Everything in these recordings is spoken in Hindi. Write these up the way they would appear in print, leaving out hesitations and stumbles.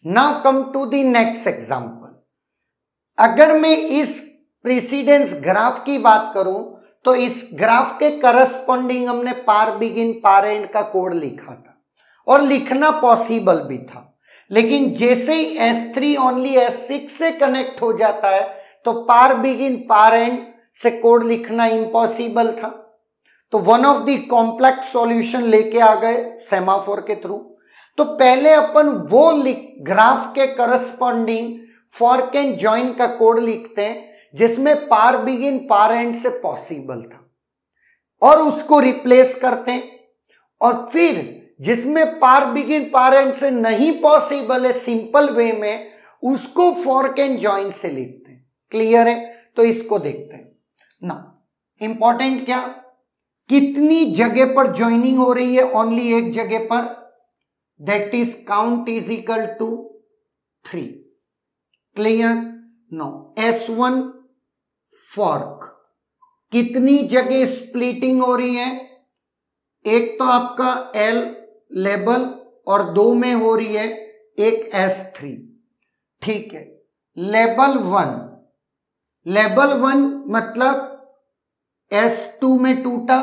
Now come to the next example. अगर मैं इस प्रेसिडेंस ग्राफ की बात करूं तो इस ग्राफ के करस्पॉन्डिंग हमने पार बिगिन पार एंड का कोड लिखा था और लिखना पॉसिबल भी था, लेकिन जैसे ही S3 ओनली S6 से कनेक्ट हो जाता है तो पार बिगिन पार एंड से कोड लिखना इम्पॉसिबल था। तो one of the complex solution लेके आ गए सेमाफोर के थ्रू। तो पहले अपन वो ग्राफ के करस्पॉन्डिंग फॉर्क एंड जॉइन का कोड लिखते हैं जिसमें पार बिगिन पार एंड से पॉसिबल था, और उसको रिप्लेस करते हैं, और फिर जिसमें पार बिगिन पार एंड से नहीं पॉसिबल है सिंपल वे में, उसको फॉर्क एंड जॉइन से लिखते हैं। क्लियर है? तो इसको देखते हैं ना। इंपॉर्टेंट क्या, कितनी जगह पर ज्वाइनिंग हो रही है? ओनली एक जगह पर, that is count is equal to 3। Clear? No. S1 fork, कितनी जगह स्प्लिटिंग हो रही है? एक तो आपका L लेबल और 2 में हो रही है एक S3। ठीक है। लेबल 1 मतलब S2 में टूटा,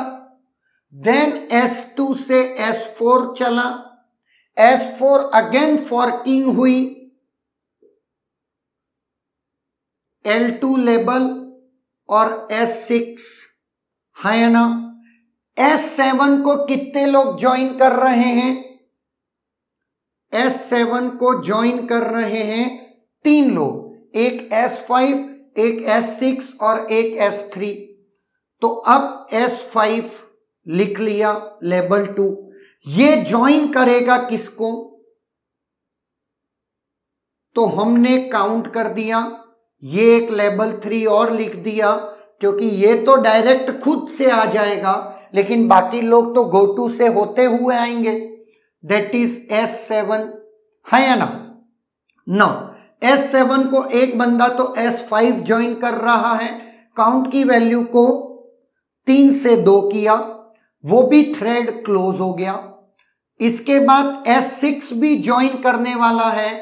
देन S2 से S4 चला, S4 अगेन फॉर्किंग हुई, L2 लेबल और S6 है ना। S7 को कितने लोग ज्वाइन कर रहे हैं? S7 को ज्वाइन कर रहे हैं 3 लोग, एक S5, एक S6 और एक S3। तो अब S5 लिख लिया लेबल 2, ये ज्वाइन करेगा किसको? तो हमने काउंट कर दिया, ये एक लेबल 3 और लिख दिया, क्योंकि ये तो डायरेक्ट खुद से आ जाएगा, लेकिन बाकी लोग तो गो टू से होते हुए आएंगे, दैट इज S7 है ना। नो, S7 को एक बंदा तो S5 ज्वाइन कर रहा है, काउंट की वैल्यू को 3 से 2 किया, वो भी थ्रेड क्लोज हो गया। इसके बाद S6 भी ज्वाइन करने वाला है,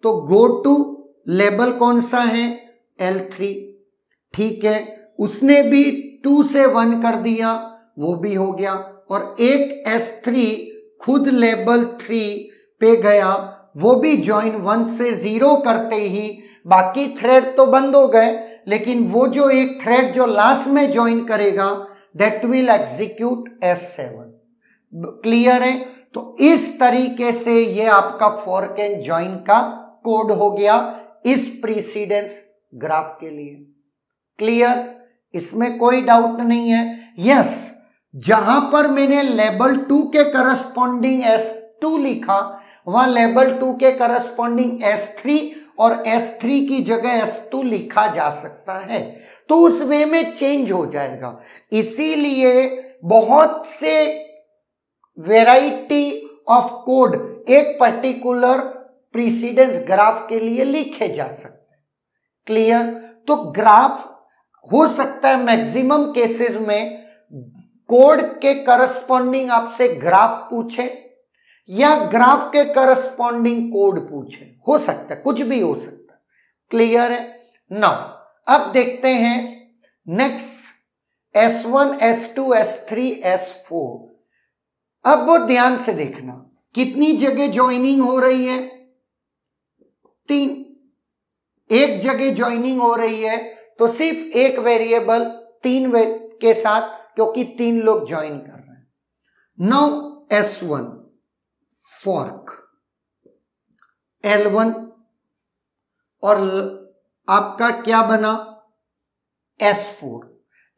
तो गो टू लेबल कौन सा है? L3। ठीक है, उसने भी 2 से 1 कर दिया, वो भी हो गया, और एक S3 खुद लेबल 3 पे गया, वो भी ज्वाइन 1 से 0 करते ही बाकी थ्रेड तो बंद हो गए, लेकिन वो जो एक थ्रेड जो लास्ट में ज्वाइन करेगा that will execute S7। Clear है? तो इस तरीके से ये आपका फॉर्क एंड ज्वाइन का कोड हो गया इस प्रीसीडेंस ग्राफ के लिए। क्लियर? इसमें कोई डाउट नहीं है। यस, जहां पर मैंने लेबल 2 के करस्पॉन्डिंग S2 लिखा, वहां लेबल 2 के करस्पॉन्डिंग S3 और S3 की जगह S2 लिखा जा सकता है, तो उस वे में चेंज हो जाएगा। इसीलिए बहुत से वैरायटी ऑफ कोड एक पर्टिकुलर प्रीसीडेंस ग्राफ के लिए लिखे जा सकते हैं। क्लियर? तो ग्राफ हो सकता है मैक्सिमम केसेस में कोड के करस्पॉन्डिंग आपसे ग्राफ पूछे या ग्राफ के करस्पॉन्डिंग कोड पूछे, हो सकता है, कुछ भी हो सकता है। क्लियर है? नाउ अब देखते हैं next S1, S2, S3, S4। अब वो ध्यान से देखना, कितनी जगह ज्वाइनिंग हो रही है? 3। एक जगह ज्वाइनिंग हो रही है तो सिर्फ एक वेरिएबल 3 के साथ, क्योंकि 3 लोग ज्वाइन कर रहे हैं। नाउ S1 फॉर्क L1 और आपका क्या बना? S4।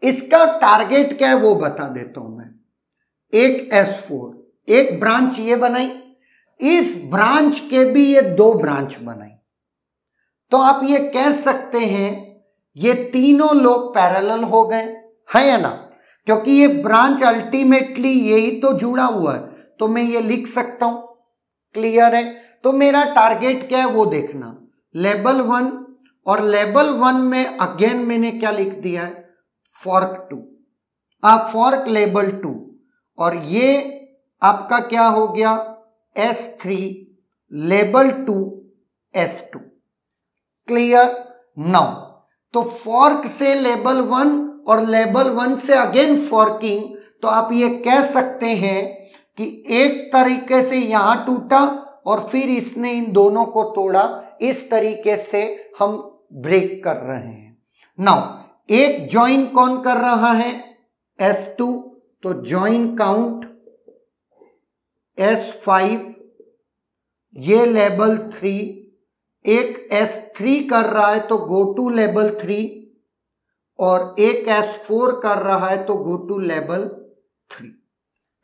इसका टारगेट क्या है वो बता देता हूं मैं। एक S4, एक ब्रांच ये बनाई, इस ब्रांच के भी ये 2 ब्रांच बनाई, तो आप ये कह सकते हैं ये तीनों लोग पैरेलल हो गए, है या ना, क्योंकि ये ब्रांच अल्टीमेटली यही तो जुड़ा हुआ है, तो मैं ये लिख सकता हूं। क्लियर है? तो मेरा टारगेट क्या है वो देखना, लेबल 1, और लेबल 1 में अगेन मैंने क्या लिख दिया है? फॉर्क 2, आप फॉर्क लेबल 2, और ये आपका क्या हो गया? S3 label 2 S2। Clear? Now तो फॉर्क से लेबल 1 और लेबल 1 से अगेन फॉर्किंग, तो आप ये कह सकते हैं कि एक तरीके से यहां टूटा और फिर इसने इन दोनों को तोड़ा, इस तरीके से हम ब्रेक कर रहे हैं। नाउ एक ज्वाइन कौन कर रहा है? S2, तो ज्वाइन काउंट S5, ये लेबल 3, एक S3 कर रहा है तो गो टू लेबल 3, और एक S4 कर रहा है तो गो टू लेबल 3।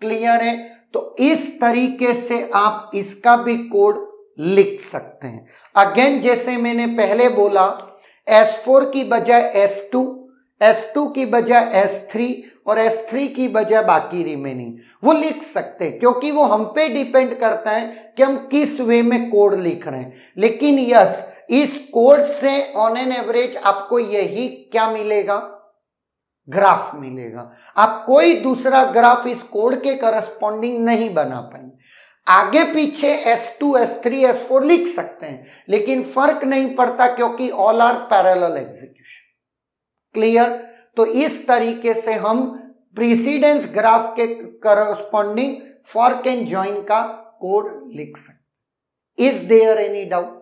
क्लियर है? तो इस तरीके से आप इसका भी कोड लिख सकते हैं। अगेन जैसे मैंने पहले बोला, S4 की बजाय S2, S2 की बजाय S3 और S3 की बजाय बाकी रिमेनिंग, वो लिख सकते हैं, क्योंकि वो हम पे डिपेंड करता है कि हम किस वे में कोड लिख रहे हैं। लेकिन यस, इस कोड से ऑन एन एवरेज आपको यही क्या मिलेगा? ग्राफ मिलेगा। आप कोई दूसरा ग्राफ इस कोड के करस्पॉन्डिंग नहीं बना पाएंगे। आगे पीछे S2, S3, S4 लिख सकते हैं, लेकिन फर्क नहीं पड़ता क्योंकि all are parallel execution. Clear? तो इस तरीके से हम प्रीसीडेंस ग्राफ के करस्पॉन्डिंग फॉर्क एंड जॉइन का कोड लिख सकते हैं। Is there any doubt?